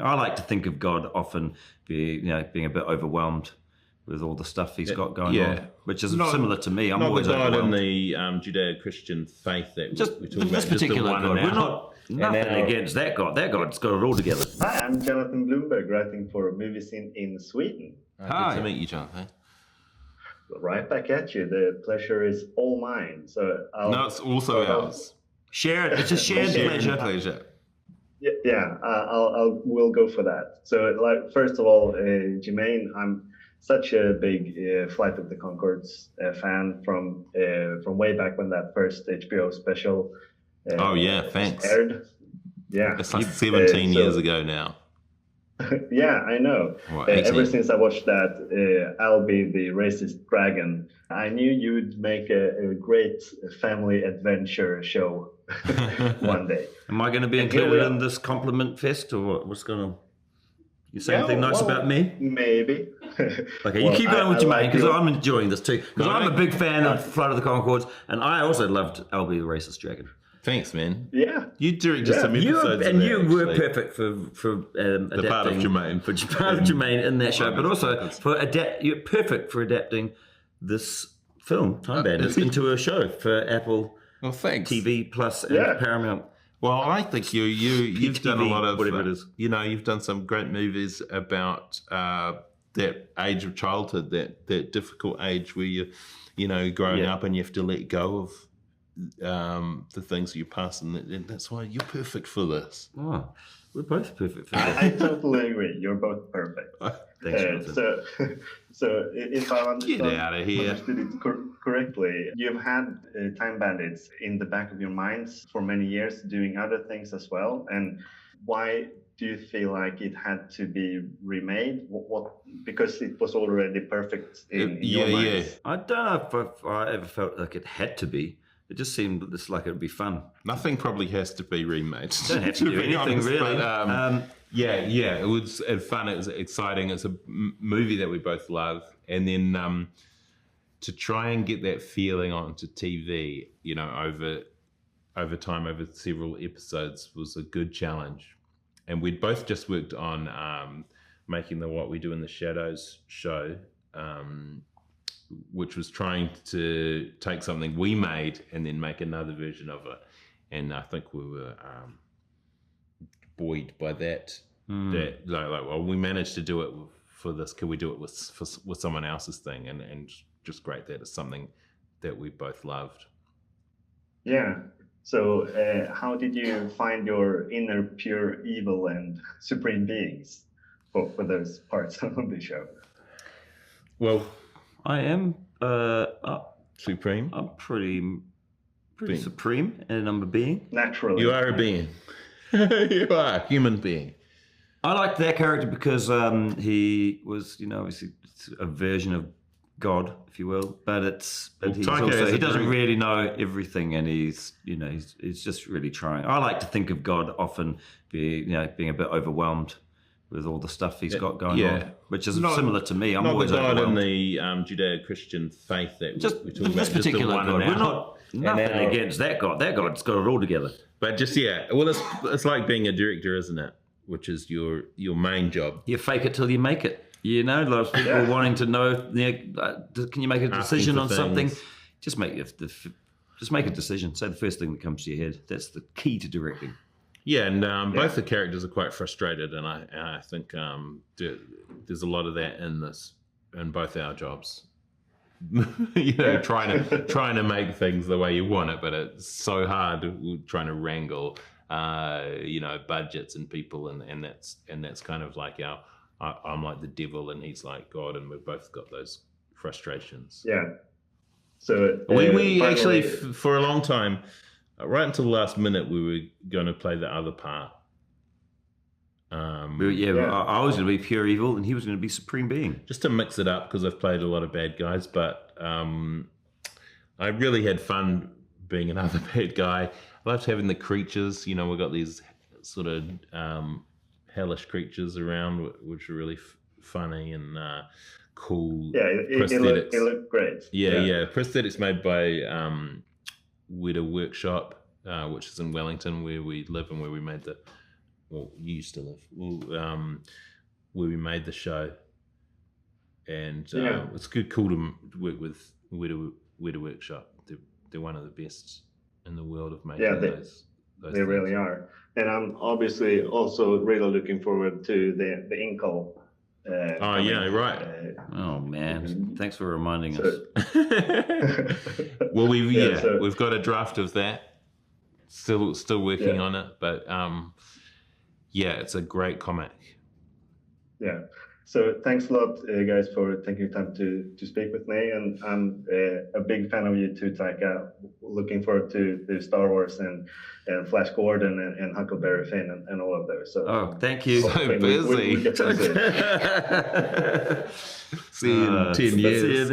I like to think of God often being a bit overwhelmed with all the stuff he's got going on, which is similar to me. I'm always not the God overwhelmed. in the Judeo-Christian faith that Just we're talking this about. particular just the God. one We're and not nothing against that God. That God's got it all together. Hi, I'm Jonathan Bloomberg, writing for movies in Sweden. Hi. Good to meet you, Jonathan. Right back at you. The pleasure is all mine. So it's also ours. Share it. It's a shared pleasure. Yeah. We'll go for that. So, first of all, Jemaine, I'm such a big Flight of the Conchords fan from way back when that first HBO special. Thanks. Aired. Yeah, it's like 17 years ago now. Yeah, I know. Ever since I watched that, I'll be the racist dragon. I knew you'd make a great family adventure show one day. Am I going to be included in this compliment fest, or what? What's going on? You say anything nice about me? Maybe. Okay, you keep going with Jemaine, because I'm enjoying this too. Because I'm a big fan of Flight of the Conchords, and I also loved I'll Be the Racist Dragon. Thanks, man. Yeah, you directed some episodes, you were perfect for adapting part of Jemaine, for part of Jemaine in that show, but also you're perfect for adapting this film, Time Bandits, into a show for Apple TV Plus and Paramount. Well, I think you've done a lot of whatever it is. You've done some great movies about that age of childhood, that difficult age where you're growing up and you have to let go of the things you pass, and that's why you're perfect for this. Oh, we're both perfect for this. I totally agree. You're both perfect. Thanks, so if I get out of here. Understood it correctly, you've had Time Bandits in the back of your minds for many years, doing other things as well. And why do you feel like it had to be remade? What because it was already perfect in your minds? I don't know if I ever felt like it had to be. It just seemed like it would be fun. Nothing probably has to be remade. Don't have to do anything honest, really. But, it was fun. It was exciting. It's a movie that we both love, and then to try and get that feeling onto TV, over time, over several episodes, was a good challenge. And we'd both just worked on making the What We Do in the Shadows show. Which was trying to take something we made and then make another version of it. And I think we were buoyed by that. We managed to do it for this. Can we do it with someone else's thing? And just great that it's something that we both loved. Yeah. So how did you find your inner pure evil and supreme beings for those parts of the show? Well, I am supreme. I'm pretty supreme, and I'm a being. Naturally, you are a being. You are a human being. I liked that character because he was, obviously a version of God, if you will. But he doesn't really know everything, and he's just really trying. I like to think of God often being a bit overwhelmed with all the stuff he's got going on, which is similar to me. I'm always not the God overwhelmed. in the Judeo-Christian faith that we're talking about. This particular just the God. one We're not nothing against that God. That God's got it all together. But just well, it's like being a director, isn't it? Which is your main job. You fake it till you make it. A lot of people wanting to know. Can you make a decision on something? Just make a decision. Say the first thing that comes to your head. That's the key to directing. Yeah, and both the characters are quite frustrated, and I think there's a lot of that in both our jobs. Trying to make things the way you want it, but it's so hard trying to wrangle, budgets and people, and that's kind of like I'm like the devil and he's like God, and we've both got those frustrations. Yeah. So we actually for a long time. Right until the last minute, we were going to play the other part. I was going to be pure evil, and he was going to be supreme being. Just to mix it up, because I've played a lot of bad guys, but I really had fun being another bad guy. I loved having the creatures. We've got these sort of hellish creatures around, which are really funny and cool. Yeah, it looked great. Yeah. Prosthetics made by Weta Workshop, which is in Wellington, where we live and where we made well, you used to live, where we made the show, and it's cool to work with Weta Workshop. They're one of the best in the world of making those they things. really are. And I'm obviously also really looking forward to the INCAL. Right. Oh man, thanks for reminding us. Well, we've got a draft of that. Still working on it, but it's a great comic. Yeah. So thanks a lot, guys, for taking time to speak with me. And I'm a big fan of you too, Taika. Looking forward to Star Wars and Flash Gordon and Huckleberry Finn and all of those. So, thank you. So busy. We get to see it. See you in 10 years.